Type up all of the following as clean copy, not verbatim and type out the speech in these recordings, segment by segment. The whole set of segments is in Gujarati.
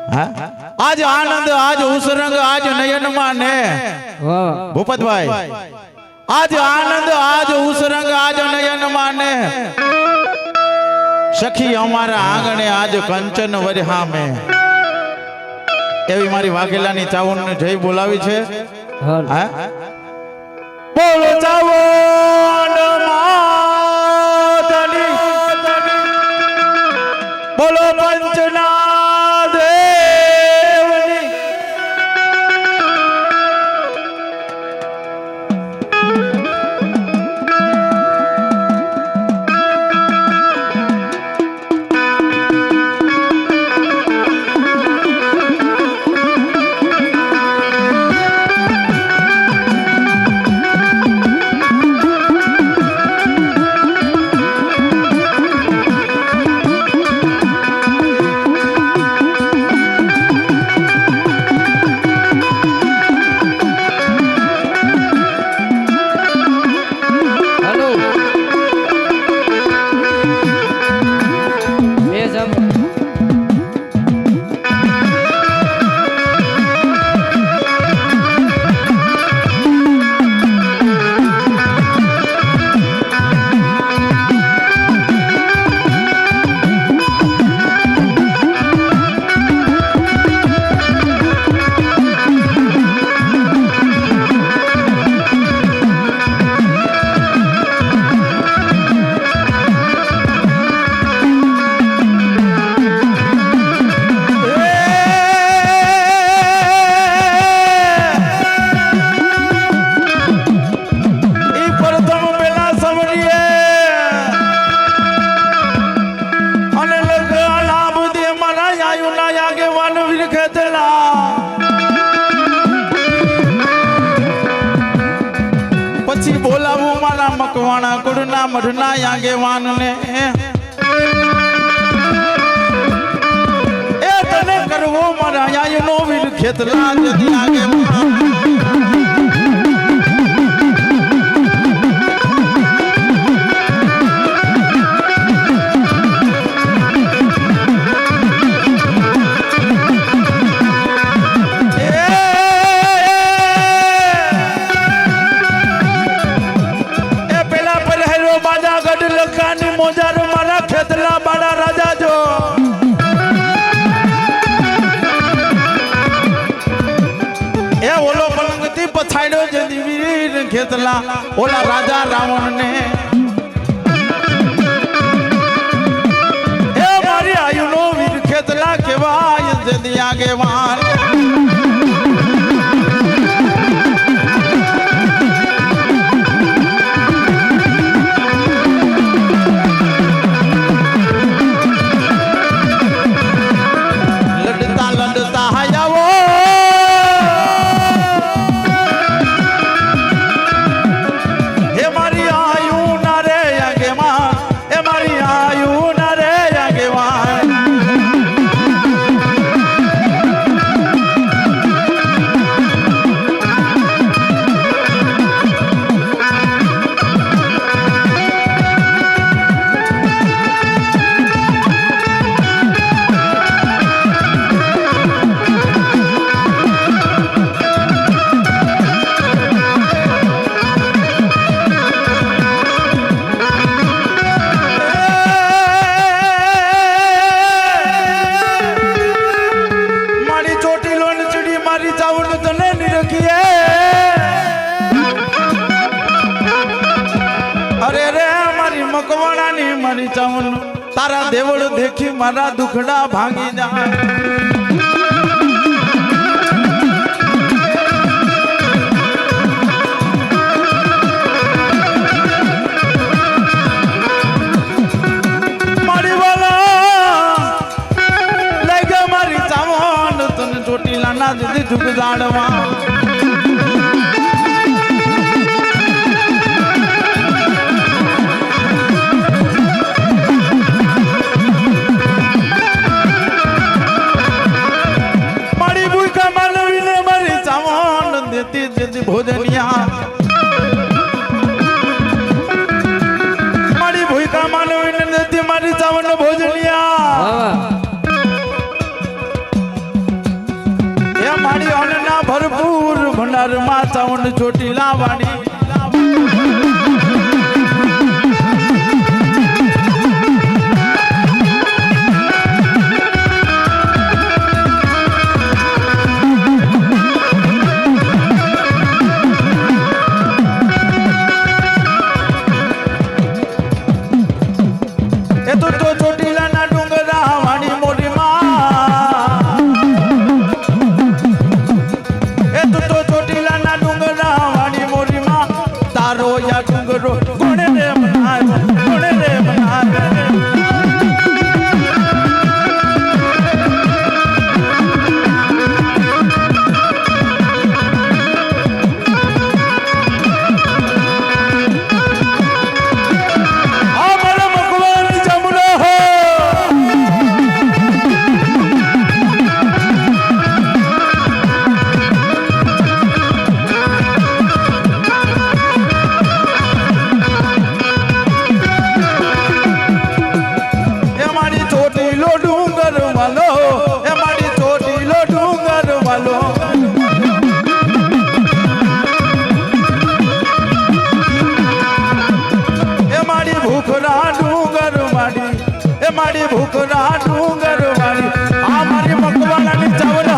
આજ આનંદ આજ ઉસરંગ આજ નયનમાં ને ભૂપતભાઈ આજ આનંદ આજ ઉસરંગ આજ નયનમાં ને સખી અમારા આંગણે આજ કંચન વર્હા મે એવી મારી વાઘેલાની ચાવણ ને જય બોલાવી છે બોલો ચાવણ માતની બોલો પંચના પછી બોલાવું મારા મકવાણા કુળના મઢના આગેવાન ને એ તને કરવો મારા આયુનો વીર ખેતલા જદી આગેવાન મોજારો મારા ખેતલા બાળા રાજા જો એ ઓલો પલંગથી પછાડ્યો છે વીર ખેતલા ઓલા રાજા રાવણ ને એ મારી આયુનો વીર ખેતલા કેવાય જદી આગેવાન તારા દેવળ દેખી મારા દુખડા ભાંગી જાય મારી વાલા લઈ ગયા મારી ચાવણ તને ચોટીલા ના દીધી ઝુક જાડવા ભોજનિયા મારી ભૂકા માનવી નથી મારી ચાવણ ભોજનિયા ધનના ભરપૂર ભંડાર માતાઓને ચોટીલા વાણી ભૂખરા ડુંગર વાળી આ મારી મકવાણાની ચાવલ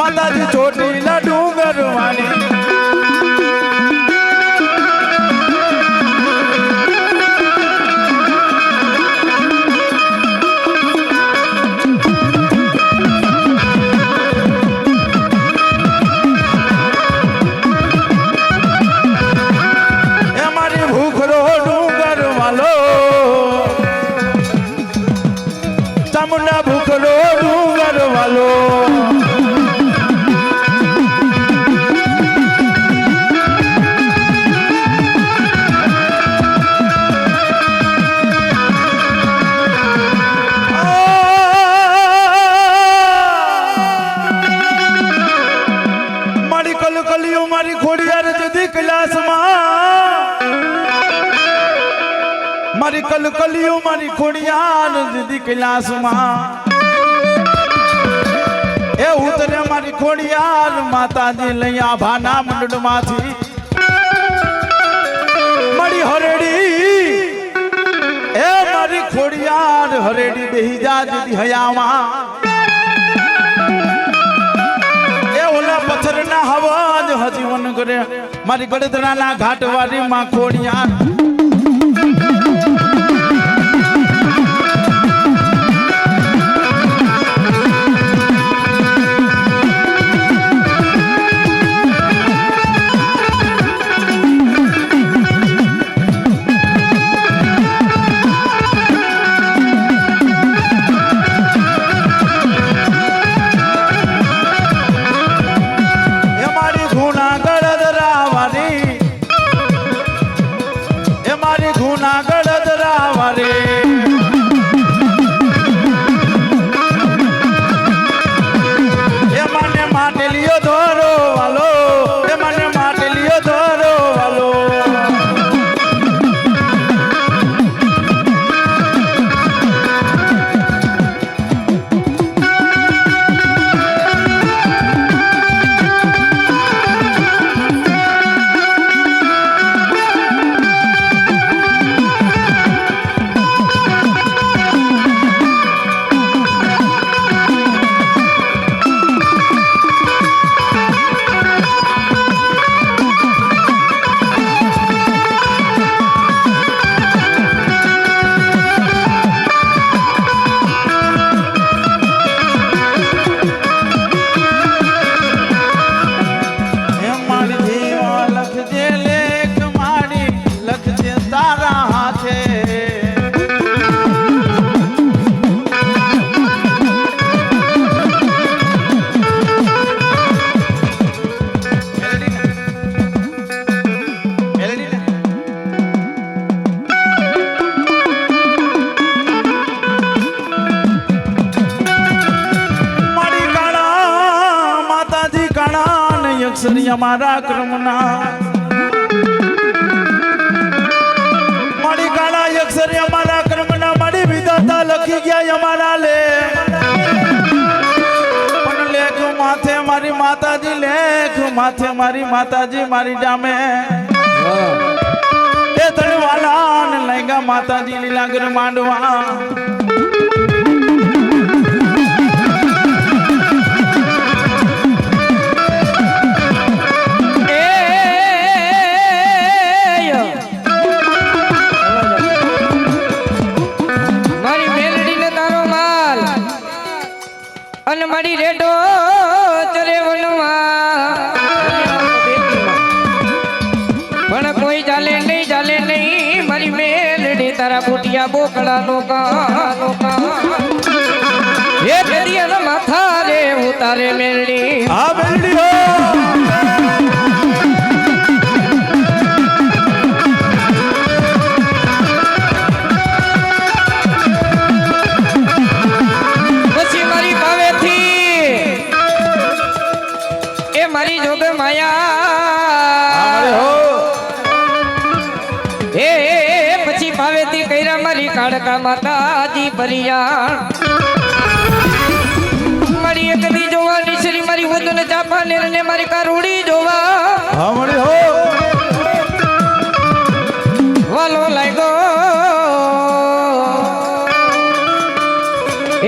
માતાજી ચોટીલા ડુંગર વાળી એ મારી ભૂખરો ડુંગર વાલો ચામુંડા ભૂખરો ડુંગર વાલો કલિયું મારી ખોડિયાર જુદી કૈલાસમાં મારી કલિયું મારી ખોડિયાર જુદી કૈલાસમાં એ ઉતરે મારી ખોડિયાર માતાજી લઈ આભાના મંડળમાંથી મારી હરેડી એ મારી ખોડિયાર હરેડી બેહી જા જુદી હયામાં પથ્થરના હવાજ હજીવન કરે મારી ગળદરાના ઘાટવાળી માં ખોડિયાર અક્ષરી અમારા ક્રમના મારી કાળા અક્ષરી અમારા ક્રમના મારી વિધાતા લખી ગયા અમારા લે પણ લેખ માથે મારી માતાજી લેખ માથે મારી માતાજી મારી જામે એ તળવાલા ને લંગા માતાજી લીલાગર માંડવા મારી રેડો ચરે વનમાં પણ કોઈ ચાલે નહીં મારી મેલડી તારા બુટિયા બોકડા નોકા હે દરિયાના માથા રે ઉતારે મેલડી આ મેલડી હો મારી જોગ માયા એ પછી ભાવેતી કૈરા મારી કાળકા માતાજી પરિયા મારી એક દી જોવા નિસરી મારી વધુને ચાપા ને મારી કારુડી જોવા હમણી હો વાલો લાગ્યો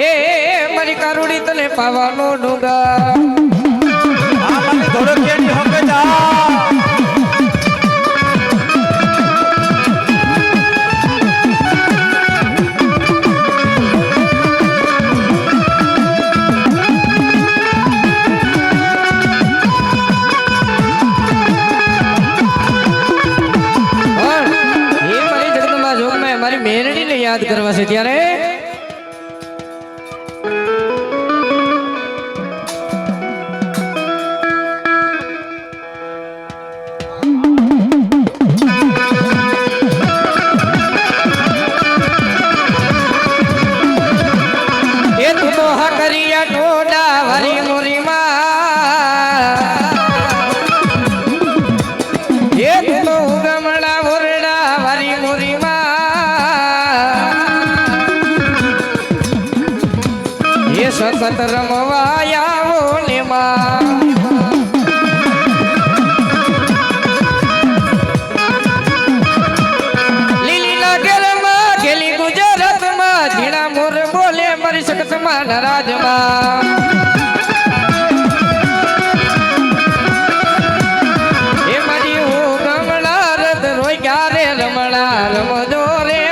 એ મારી કારુડી તને પાવાનો ડુંગા થોડો કેની હકે જા મારી મેરડીને યાદ કરવા છે ત્યારે સખત રમવાયાવો ને માં લીલી ના ઘેરમાં ગેલી ગુજરાતમાં ઝીણા મોર બોલે મારી સખતમાં નરાજમાં એ મારી હું ગમણા રદ રોઈ ક્યારે રમણા રમજો રે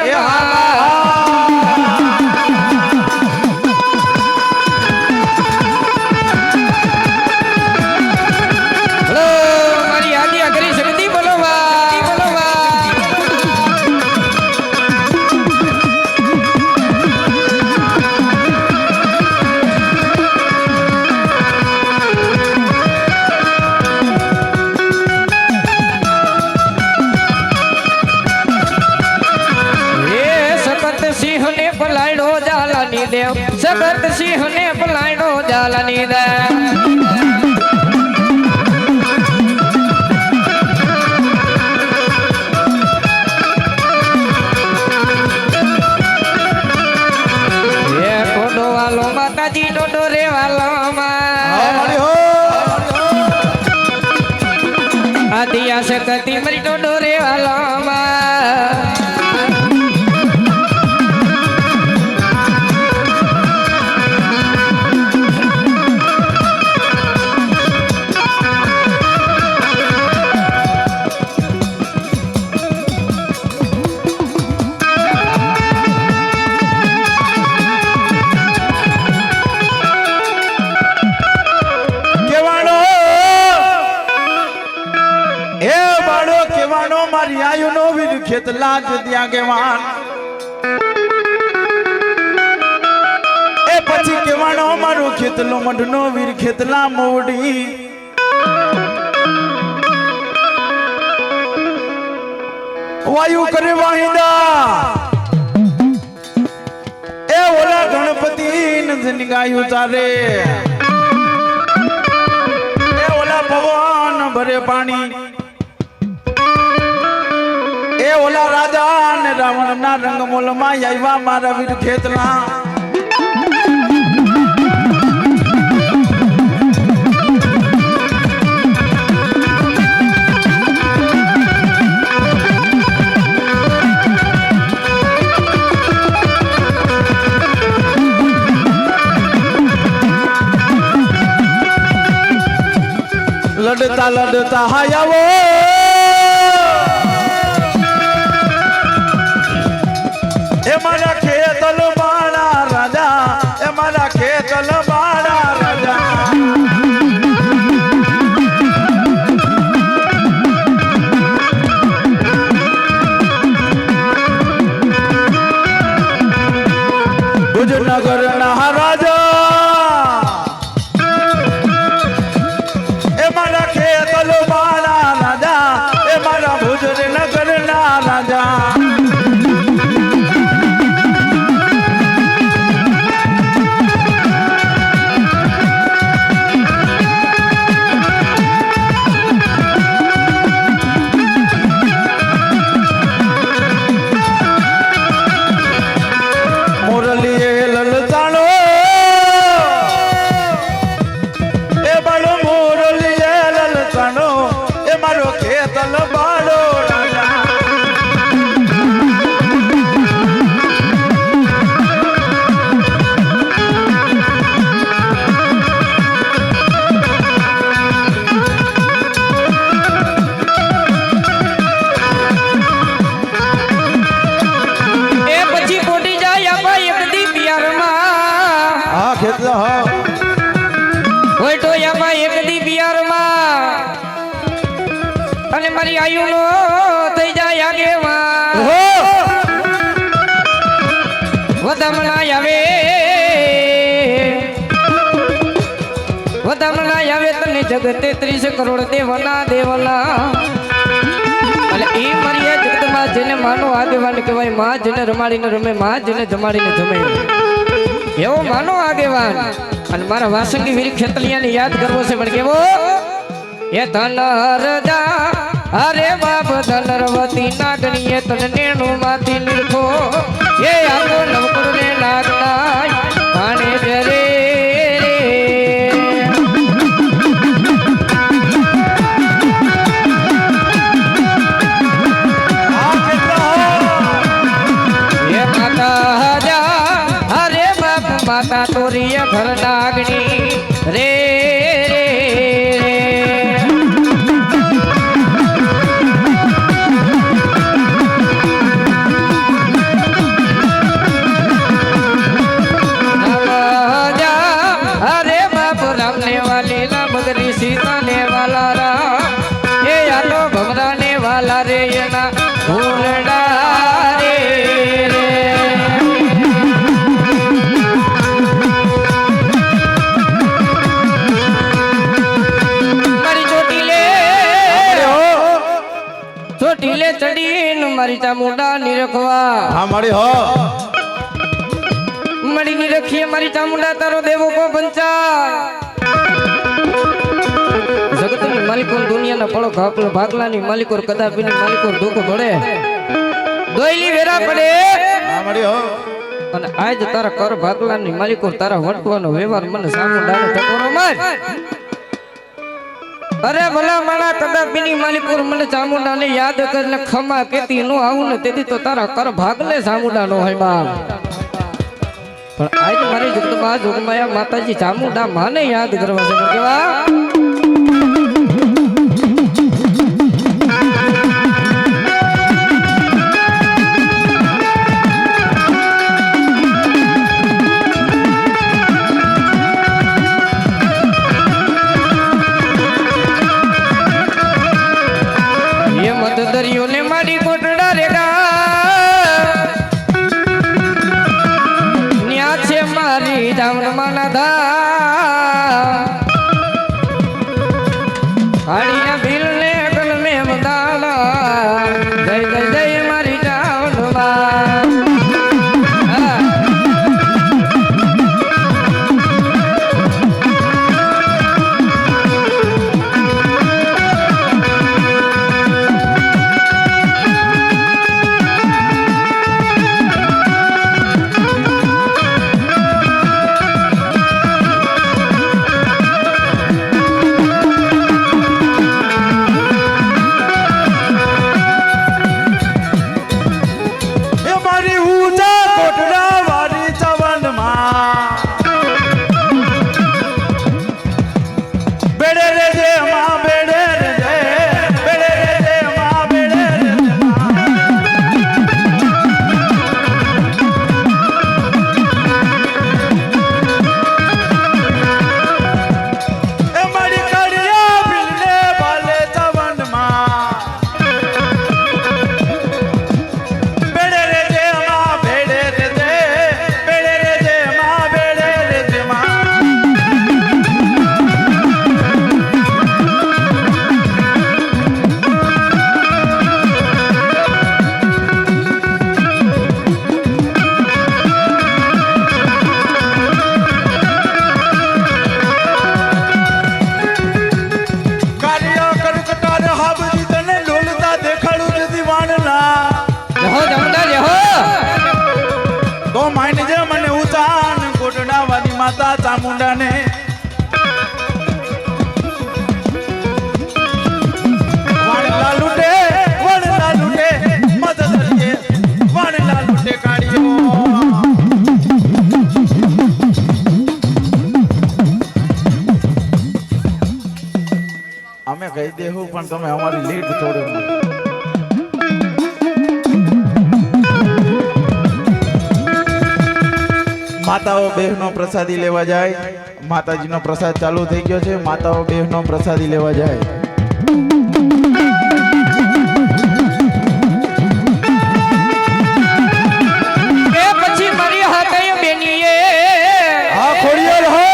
દેવ સગત સિંહ ને પલાયનો જાલની દેવ એ કોડો વાલો માતાજી ડોડો રે વાલો આદિયા શકતી મરી ડોડો રે વાલો મારી આયુ નો વીર ખેતલા જ ત્યાં કેવાન એ પછી કેવાનો મારો ખેતલો મઢનો વીર ખેતલા મોડી વાયુ કરે વાહિંદા એ ઓલા ગણપતિ નથી ગાયું તારે એ ઓલા ભગવાન ભરે પાણી એ ઓલા રાજા અને રાવણ ના રંગમોલ માં આવ્યા મારા વીર ખેતલા લડતા લડતા હાયાવો એ મારા ખેતલ બાળા રાજા એ મારા ખેતલ બાળા રાજા ભુજનગર ના રાજા મારી આયુ નો થઈ જાય આગેવાન વધામણા આવે તને જગતે 30 કરોડ દેવના અને એ મારી જગતમાં જેને માનો આગેવાન કહેવાય માં જેને રમાડીને રમે માં જેને જમાડીને જમે એવો માનો આગેવાન અને મારા વાસંગી વીર ખેતલિયાને યાદ કરવો છે પણ કેવો એ ધનરજા અરે બાપ ધનરવતી નાગણીએ તને નેણું માંથી નીરખો એ આખો નવકર ને નાગનાય પાણે જરે એ માતા જા અરે બાપ માતા તોરીએ ઘર નાગણી રે મારી ચામુંડા નિરખવા હા મારી હો મળી નિરખીએ મારી ચામુંડા તારો દેવો કો પંચા જગતની માલિકો દુનિયાના પળો ભાગલાની માલિકો કદાપિની માલિકો દુઃખ ભળે દોયલી વેરા પડે હા મારી હો અને આજ તારા કર ભાગલાની માલિકો તારા વટવાનો વ્યવહાર મને ચામુંડાનો ટકોરો માર અરે ભલા માણા કદાપિની માલિકુર મને ચામુંડાને યાદ કરીને ખમા કેતી નો આવું ને તેથી તો તારા કર ભાગલે ચામુંડા નો હોય બાપ પણ આજ મારી જગતમાં જોગમાયા માતાજી ચામુંડા માને યાદ કરવા છે કેવા દરિયો ને માડી કોટડા રેગા ન્યા છે મારી જામણ માના ધા ચામુંડાને વાણલા લૂટે મદદ કરીએ વાણલા લૂટે કાઢ્યો અમે કહી દેવું પણ તમે અમારી લીડ તોડો માતાઓ બહેનો પ્રસાદી લેવા જાય માતાજીનો પ્રસાદ ચાલુ થઈ ગયો છે માતાઓ બહેનો પ્રસાદી લેવા જાય એ પછી મારી હાથે બેનીએ હા ખોડિયાર હો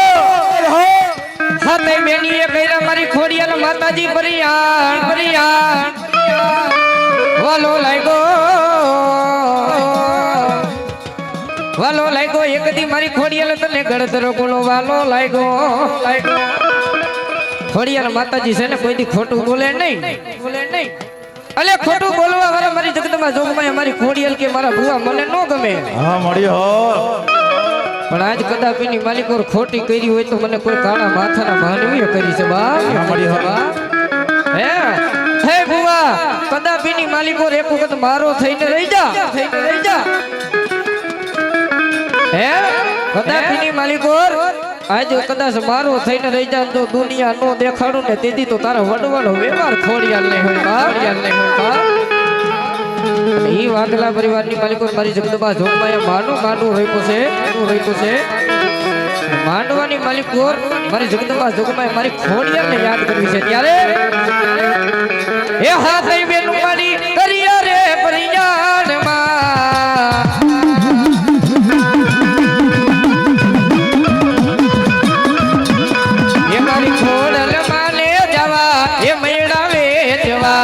હાથે બેનીએ કઈરા મારી ખોડિયાર માતાજી પરિયાણ વાલો લાગ્યો એક દી મારી ખોડિયાર તને ગળતરો કોનો વાલો લાગ્યો ખોડિયાર માતાજી છે ને કોઈ દી ખોટું બોલે નહીં અલે ખોટું બોલવા વાળા મારી જગદંબા જોગમાં મારી ખોડિયાર કે મારા ભુવા મને ન ગમે હા મળ્યો પણ આજ કદાપિની માલિકો ખોટી કરી હોય તો મને કોઈ કાળા માથાના માનવીએ કરી છે બા મળ્યો હે ભુવા કદાપિની માલિકો એક વખત મારો થઈને રહી જા હે કદાપિની માલિકો આજ કદાચ મારો થઈને રહી જા તો દુનિયા નો દેખાડું ને તેથી તો તારા વડવાનો વ્યવહાર ખોડિયાર નહીં હોય ઈ વાગલા પરિવારની માલિકો મારી જગદંબા જોગમાયા માંડવું રહ્યું છે માંડવાની માલિકો મારી જગદંબા જોગમાયા મારી ખોડિયારને યાદ કરવી છે ત્યારે એ હાથ બેનું મારી કરિયા રે પરિયાણમાં એ મારી ખોડલ માને જવા એ મેળાવે જવા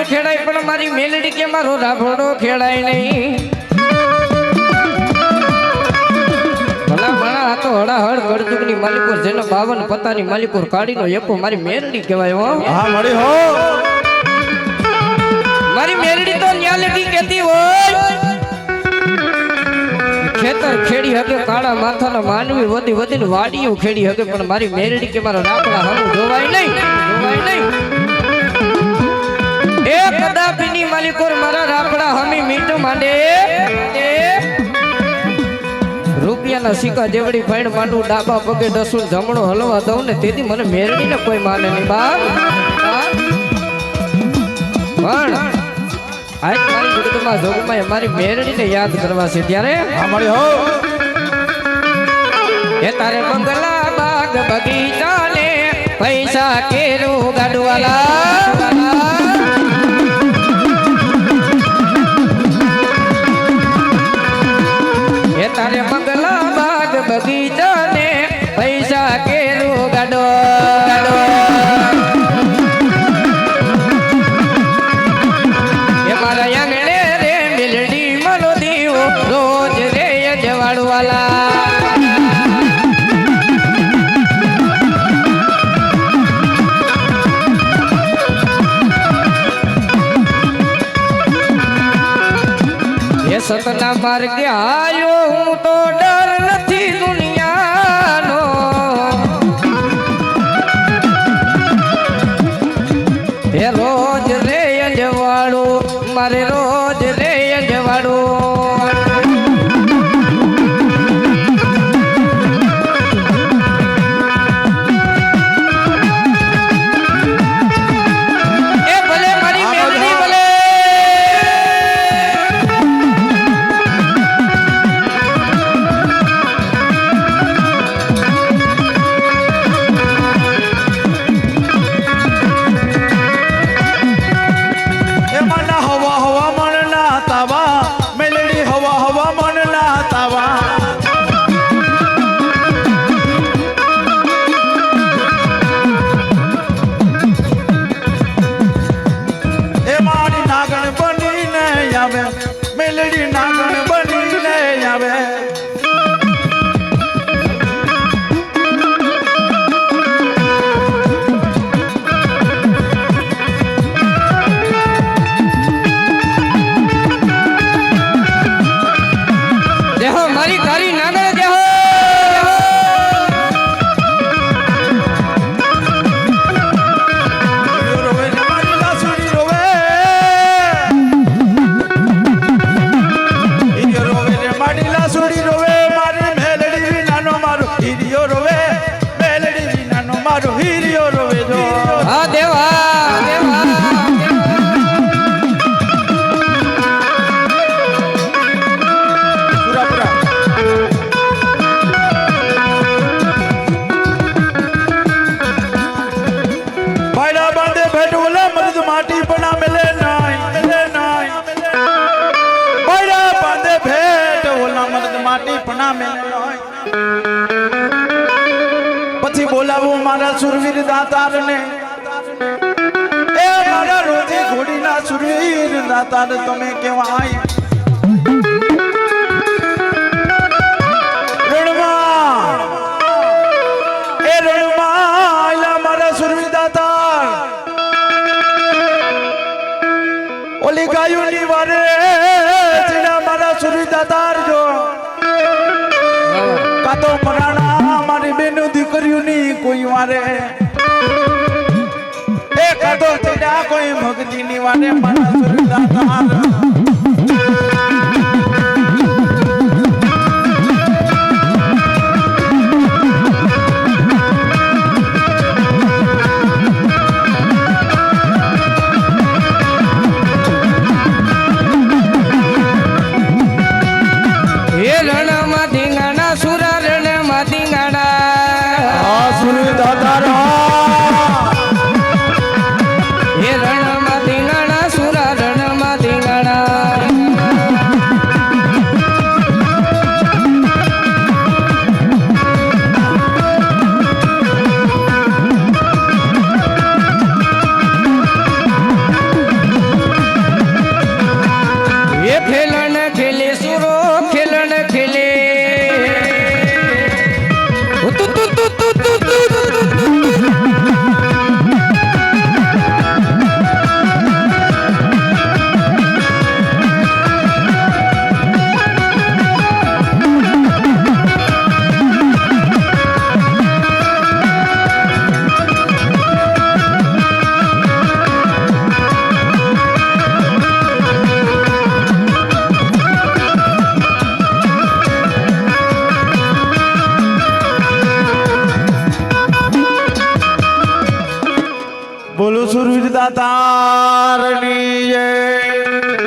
ખેડાય પણ મારી મેલડી કે મારો રાભડો ખેડાય નહીં ભલા ભણા આ તો હડાહડ ગળજુગની માલિકોર જેનો 52 પતાની માલિકોર કાઢીનો એકો મારી મેલડી કહેવાય હો હા મળી હો મારી મેલડી તો ન્યાલડી કહેતી હોય ખેતર ખેડી હકે કાળા માથાના માનવી વધીને વાડીઓ ખેડી હકે પણ મારી મેલડી કે મારો રાપડા હમું જોવાય નહીં એ કદાપિની માલિકોર મારા રાપડા હમી મીઠ માંડે રૂપિયાના સિક્કા જેવડી ફાઈણ માંડું ડાબા પગે ડસું જમણો હલવા દઉં ને તેથી મને મેરડીને કોઈ માને નહીં બાપ પણ આજ મારી જગતમાં જોગમાં મારી મેરડીને યાદ કરવા છે ત્યારે એ તારે બંગલા બાગ બગીચા ને પૈસા કેરું ગાડવાલા તારે મંગલા બાગ બગીચા ને પૈસા કેરું ગાડો એ મારા આંગણે રે મેલડી મનો દીવો રોજ રે જવાડવાલા સતના માર્ગે આયો હું તો ડર નથી દુનિયાનો એ રોજ રે અંજવાળું મારે રોજ રે અંજવાળું ભેટ ઓલા મર્દ માટી પણ મેલે નાય બૈરા બાંધે ભેટ ઓલા મર્દ માટી પણ મેલે નાય પછી બોલાવું મારા સુરવીર દાતારને એ મારા રોજી ઘોડીના સુરવીર દાતાર તમે કેવા આય ઓલી ગાયુની વારે ચીડા મારા સુરી દાતાર જો કાતો પરાણા મારી બેનો દીકરીઓની કોઈ વારે એ કાતો ચીડા કોઈ ભગતીની વારે મારા સુરી દાતાર બોલો સુરવીર દાતારની જય